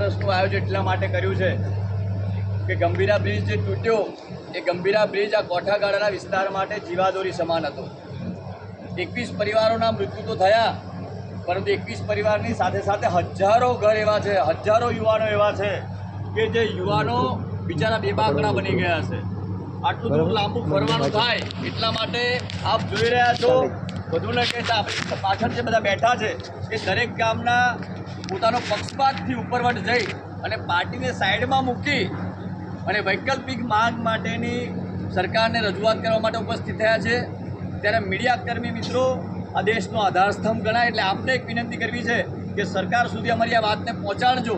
કોન્ફરન્સનું આયોજન એટલા માટે કર્યું છે કે ગંભીરા બ્રિજ જે તૂટ્યો એ ગંભીરા બ્રિજ આ કોઠાગાળાના વિસ્તાર માટે જીવાદોરી સમાન હતો। 21 પરિવારોના મૃત્યુ તો થયા, પરંતુ 21 પરિવારની સાથે સાથે હજારો ઘર એવા છે, હજારો યુવાનો એવા છે કે જે યુવાનો બિચારા બેબાકડા બની ગયા છે। આટલું દૂર લાંબુ ફરવાનું થાય એટલા માટે આપ જોઈ રહ્યા છો, વધુ ને કહેતા આપણી પાછળ જે બધા બેઠા છે એ દરેક ગામના પોતાનો પક્ષપાતથી ઉપરવટ જઈ અને પાર્ટીને સાઈડમાં મૂકી અને વૈકલ્પિક માંગ માટેની સરકારને રજૂઆત કરવા માટે ઉપસ્થિત થયા છે। ત્યારે મીડિયાકર્મી મિત્રો આ દેશનો આધારસ્તંભ ગણાય, એટલે આપને એક વિનંતી કરવી છે કે સરકાર સુધી અમારી આ વાતને પહોંચાડજો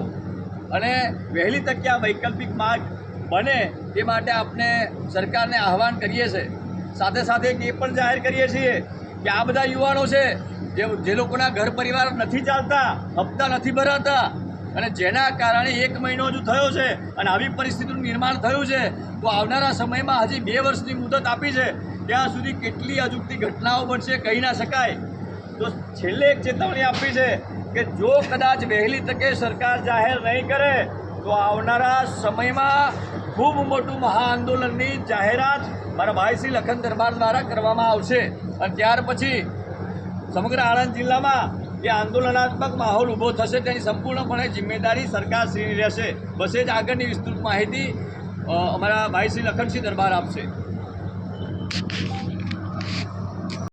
અને વહેલી તકે આ વૈકલ્પિક માર્ગ બને એ માટે આપણે સરકારને આહવાન કરીએ છીએ। સાથે સાથે એ પણ જાહેર કરીએ છીએ કે આ બધા યુવાનો છે જે લોકોના ઘર પરિવાર નથી ચાલતા, હપ્તા નથી ભરાતા અને જેના કારણે 1 મહિનો હજુ થયો છે અને આવી પરિસ્થિતિનું નિર્માણ થયું છે, તો આવનારા સમયમાં હજી 2 વર્ષની મુદત આપી છે, ત્યાં સુધી કેટલી અજુગતી ઘટનાઓ બનશે કહી ના શકાય। તો છેલ્લે એક ચેતવણી આપી છે કે જો કદાચ વહેલી તકે સરકાર જાહેર નહીં કરે તો આવનારા સમયમાં ખૂબ મોટું મહાઆંદોલનની જાહેરાત મારા ભાઈ શ્રી લખન દરબાર દ્વારા કરવામાં આવશે અને ત્યાર પછી સમગ્ર આણંદ જિલ્લામાં એ આંદોલનાત્મક માહોલ ઊભો થશે, તેની સંપૂર્ણપણે જિમ્મેદારી સરકારશ્રીની રહેશે। બસ એ જ આગળની વિસ્તૃત માહિતી અમારા ભાઈ શ્રી લખનસિંહ દરબાર આપશે।